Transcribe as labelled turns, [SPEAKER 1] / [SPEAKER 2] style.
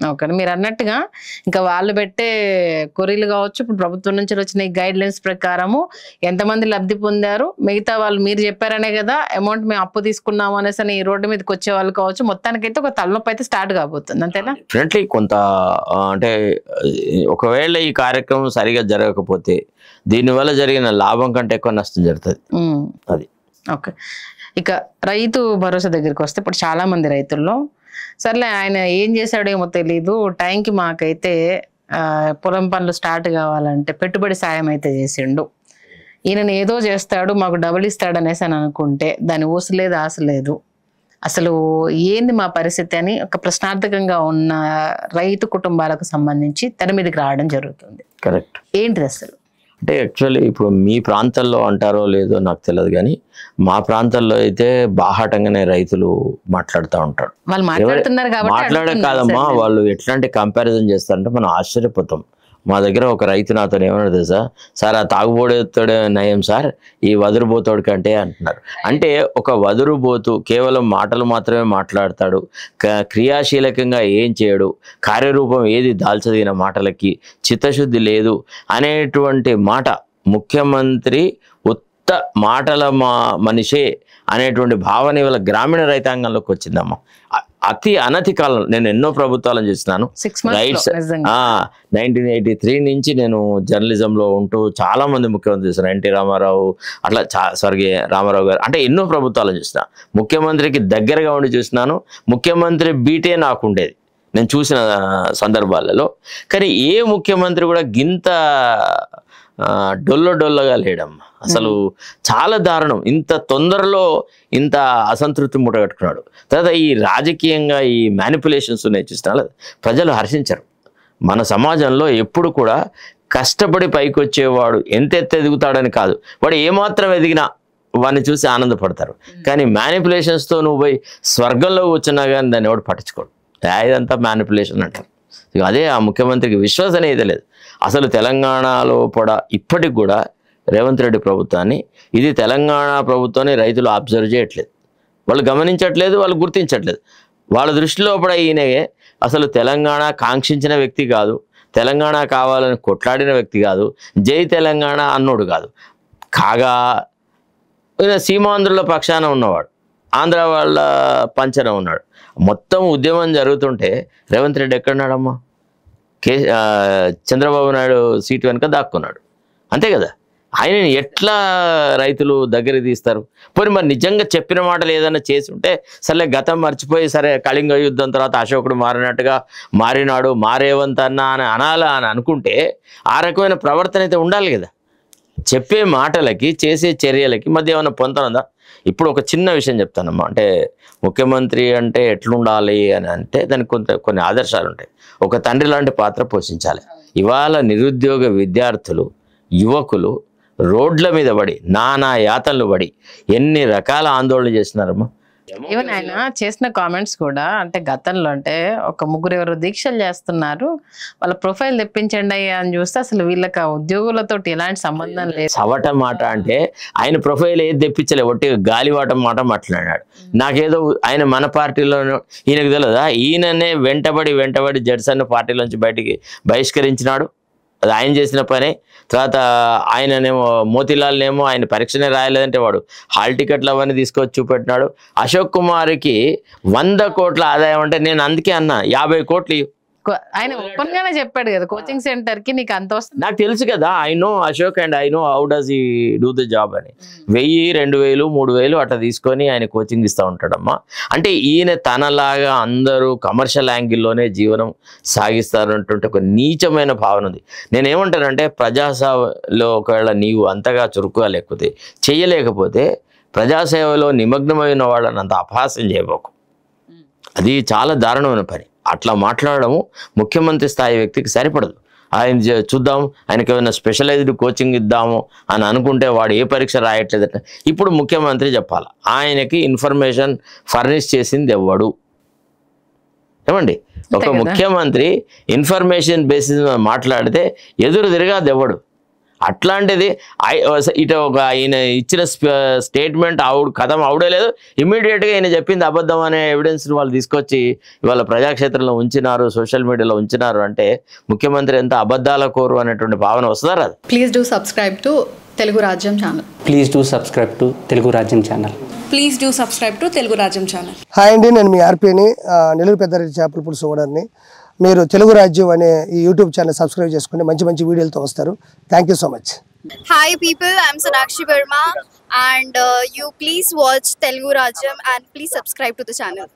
[SPEAKER 1] Okay. మీరు అన్నట్టుగా ఇంకా వాళ్ళు పెట్టే కొరీలు కావచ్చు, ఇప్పుడు ప్రభుత్వం నుంచి వచ్చిన ఈ గైడ్ లైన్స్ ప్రకారము ఎంతమంది లబ్ధి పొందారు, మిగతా వాళ్ళు మీరు చెప్పారనే కదా అమౌంట్ మేము అప్పు తీసుకున్నాము అనేసి అని ఈ రోడ్డు మీదకి వచ్చే వాళ్ళు కావచ్చు, మొత్తానికైతే ఒక తలనొప్పి అయితే స్టార్ట్ కాబోతుంది, అంతేనా?
[SPEAKER 2] డెఫినెట్లీ కొంత అంటే ఒకవేళ ఈ కార్యక్రమం సరిగా జరగకపోతే దీనివల్ల జరిగిన లాభం కంటే ఎక్కువ నష్టం జరుగుతుంది. అది
[SPEAKER 1] ఓకే. ఇక రైతు భరోసా దగ్గరికి వస్తే ఇప్పుడు చాలా మంది రైతుల్లో సర్లే ఆయన ఏం చేశాడో ఏమో తెలీదు, టైంకి మాకైతే పొలం పనులు స్టార్ట్ కావాలంటే పెట్టుబడి సాయం అయితే చేసిండు, ఈయనను ఏదో చేస్తాడు మాకు డబుల్ ఇస్తాడు అనేసి అని అనుకుంటే దాని ఊసు లేదు ఆశ లేదు, అసలు ఏంది మా పరిస్థితి అని ఒక ప్రశ్నార్థకంగా ఉన్న రైతు కుటుంబాలకు సంబంధించి తెర మీదకి రావడం జరుగుతుంది.
[SPEAKER 2] కరెక్ట్.
[SPEAKER 1] ఏంటిది అసలు?
[SPEAKER 2] అంటే యాక్చువల్లీ ఇప్పుడు మీ ప్రాంతాల్లో అంటారో లేదో నాకు తెలియదు, కానీ మా ప్రాంతాల్లో అయితే బాహాటంగానే రైతులు మాట్లాడుతూ ఉంటారు.
[SPEAKER 1] వాళ్ళు మాట్లాడుతున్నారు కాబట్టి
[SPEAKER 2] మాట్లాడే కాదమ్మా, వాళ్ళు ఎట్లాంటి కంపారిజన్ చేస్తారంటే మనం ఆశ్చర్యపోతాం. మా దగ్గర ఒక రైతు నాతో ఏమన్నాడు తెలుసా, సార్ ఆ తాగుబోతోడే నయం సార్ ఈ వదురుబోతోడు కంటే అంటున్నారు. అంటే ఒక వదురుబోతు కేవలం మాటలు మాత్రమే మాట్లాడతాడు, క్రియాశీలకంగా ఏం చేయడు, కార్యరూపం ఏది దాల్చదిన మాటలకి చిత్తశుద్ధి లేదు అనేటువంటి మాట ముఖ్యమంత్రి ఉత్త మాటల మనిషే అనేటువంటి భావన ఇవాళ గ్రామీణ రైతాంగంలోకి వచ్చిందమ్మా. అతి అనతి కాలం నేను ఎన్నో ప్రభుత్వాలను చూస్తున్నాను. రైట్స్ 1983 నుంచి నేను జర్నలిజంలో ఉంటూ చాలా మంది ముఖ్యమంత్రి చూస్తున్నాను. ఎన్టీ రామారావు, అట్లా స్వర్గీయ రామారావు గారు, అంటే ఎన్నో ప్రభుత్వాలను చూసిన, ముఖ్యమంత్రికి దగ్గరగా ఉండి చూసినాను. ముఖ్యమంత్రి బీటే నాకు ఉండేది నేను చూసిన సందర్భాలలో. కానీ ఏ ముఖ్యమంత్రి కూడా గింత డొల్లగా లేడమ్మా. అసలు చాలా దారుణం. ఇంత తొందరలో ఇంత అసంతృప్తి మూటగట్టుకున్నాడు. తర్వాత ఈ రాజకీయంగా ఈ మ్యానిపులేషన్స్ ఉన్నాయి చూసినా ప్రజలు హర్షించరు. మన సమాజంలో ఎప్పుడు కూడా కష్టపడి పైకి వచ్చేవాడు ఎంత ఎదుగుతాడని కాదు, వాడు ఏమాత్రం ఎదిగినా వాడిని చూసి ఆనందపడతారు. కానీ మ్యానిపులేషన్స్తో నువ్వు పోయి స్వర్గంలో కూర్చున్నా కానీ దాన్ని ఎవడు పట్టించుకోడు. ఇదంతా మ్యానిపులేషన్ అంటారు. అదే ఆ ముఖ్యమంత్రికి విశ్వాసం అయితే లేదు. అసలు తెలంగాణలో కూడా ఇప్పటికి కూడా రేవంత్ రెడ్డి ప్రభుత్వాన్ని, ఇది తెలంగాణ ప్రభుత్వాన్ని రైతులు అబ్జర్వ్ చేయట్లేదు, వాళ్ళు గమనించట్లేదు, వాళ్ళు గుర్తించట్లేదు. వాళ్ళ దృష్టిలో కూడా ఈయన అసలు తెలంగాణ కాంక్షించిన వ్యక్తి కాదు, తెలంగాణ కావాలని కొట్లాడిన వ్యక్తి కాదు, జై తెలంగాణ అన్నోడు కాదు. కాగా సీమాంధ్రుల పక్షాన ఉన్నవాడు, ఆంధ్ర వాళ్ళ పంచన ఉన్నాడు. మొత్తం ఉద్యమం జరుగుతుంటే రేవంత్ రెడ్డి ఎక్కడున్నాడమ్మా? చంద్రబాబు నాయుడు సీటు వెనుక దాక్కున్నాడు, అంతే కదా. ఆయనని ఎట్లా రైతులు దగ్గర తీస్తారు? పోనీ మరి నిజంగా చెప్పిన మాటలు ఏదైనా చేసి ఉంటే సరే గతం మర్చిపోయి సరే కళింగ యుద్ధం తర్వాత అశోకుడు మారినట్టుగా మారినాడు, మారేవంత్ అన్న అని అనాలా అని అనుకుంటే ఆ రకమైన ప్రవర్తన అయితే ఉండాలి కదా. చెప్పే మాటలకి చేసే చర్యలకి మధ్య ఏమైనా పొంతనుందా? ఇప్పుడు ఒక చిన్న విషయం చెప్తానమ్మా. అంటే ముఖ్యమంత్రి అంటే ఎట్లుండాలి అని అంటే దానికి కొన్ని ఆదర్శాలు ఉంటాయి. ఒక తండ్రి లాంటి పాత్ర పోషించాలి. ఇవాళ నిరుద్యోగ విద్యార్థులు, యువకులు రోడ్ల మీద పడి నానా యాతనలు పడి ఎన్ని రకాల ఆందోళన చేస్తున్నారమ్మా.
[SPEAKER 1] ఈవెన్ ఆయన చేసిన కామెంట్స్ కూడా అంటే గతంలో అంటే ఒక ముగ్గురు ఎవరు దీక్షలు చేస్తున్నారు, వాళ్ళ ప్రొఫైల్ తెప్పించండి అని చూస్తే అసలు వీళ్ళకి ఆ ఉద్యోగులతో ఎలాంటి సంబంధం లేదు.
[SPEAKER 2] సవట మాట అంటే ఆయన ప్రొఫైల్ ఏది తెప్పించలే, ఒట్టి గాలివాటం మాట మాట్లాడాడు. నాకేదో ఆయన మన పార్టీలో ఈయనకు తెలియదా? ఈయననే వెంటబడి జడ్సన్ పార్టీలోంచి బయటికి బహిష్కరించినాడు. అది ఆయన చేసిన పనే. తర్వాత ఆయననేమో మోతీలాల్నేమో ఆయన పరీక్షనే రాయలేదంటే వాడు హాల్ టికెట్లు అవన్నీ తీసుకొచ్చి చూపెట్టినాడు. అశోక్ కుమార్కి 100 కోట్ల ఆదాయం అంటే నేను అందుకే అన్నా 50 కోట్లు
[SPEAKER 1] ఆయన ఓపెన్ గానే చెప్పాడు కదా, కోచింగ్ సెంటర్ కి నీకు అంత వస్తుంది.
[SPEAKER 2] నాకు తెలుసు కదా, I know Ashok and I know how does he do the job అని. 1000, 2000, 3000 అట్లా తీసుకొని ఆయన కోచింగ్ ఇస్తూ ఉంటాడమ్మా. అంటే ఈయన తనలాగా అందరూ కమర్షియల్ యాంగిల్లోనే జీవనం సాగిస్తారంటుంటే ఒక నీచమైన భావన ఉంది. నేనేమంటానంటే ప్రజాసేవలో ఒకవేళ నీవు అంతగా చురుకుగా లేకపోతే చేయలేకపోతే ప్రజాసేవలో నిమగ్నమైన వాళ్ళని అంత అపహాస్యం చేయబోకు. అది చాలా దారుణమైన పని. అట్లా మాట్లాడడము ముఖ్యమంత్రి స్థాయి వ్యక్తికి సరిపడదు. ఆయన చూద్దాం, ఆయనకి ఏమైనా స్పెషలైజ్డ్ కోచింగ్ ఇద్దాము అని అనుకుంటే వాడు ఏ పరీక్ష రాయట్లేదట. ఇప్పుడు ముఖ్యమంత్రి చెప్పాలి, ఆయనకి ఇన్ఫర్మేషన్ ఫర్నిష్ చేసింది ఎవడు? ఏమండి, ఒక ముఖ్యమంత్రి ఇన్ఫర్మేషన్ బేసిస్ మాట్లాడితే ఎదురు తిరగాది ఎవడు? అట్లాంటిది ఇటు ఒక ఆయన ఇచ్చిన స్టేట్మెంట్ కథం అవడలేదు, ఇమ్మీడియట్గా ఈయన చెప్పింది అబద్ధం అనే ఎవిడెన్స్ వాళ్ళు తీసుకొచ్చి ఇవాళ ప్రజాక్షేత్రంలో ఉంచినారు, సోషల్ మీడియాలో ఉంచినారు అంటే ముఖ్యమంత్రి ఎంత అబద్ధాల కోరు అనేటువంటి భావన వస్తుందా రాదు?
[SPEAKER 3] Please do subscribe to Telugu Rajyam channel.
[SPEAKER 4] Please do subscribe to Telugu Rajyam channel.
[SPEAKER 5] Please do subscribe to Telugu Rajyam channel.
[SPEAKER 6] Hi అండి, నేను మీ ఆర్పీని, నెల్లూరు పెద్దారెడ్డి చేపల పులుసు ఓనర్ని. మీరు తెలుగు రాజ్యం అనే ఈ యూట్యూబ్ ఛానల్ సబ్స్క్రైబ్ చేసుకుని మంచి మంచి వీడియోలతో వస్తారు. Thank you so much.
[SPEAKER 7] Hi people, I'm Sonakshi Verma and you please watch Telugu Rajyam and please subscribe to the channel.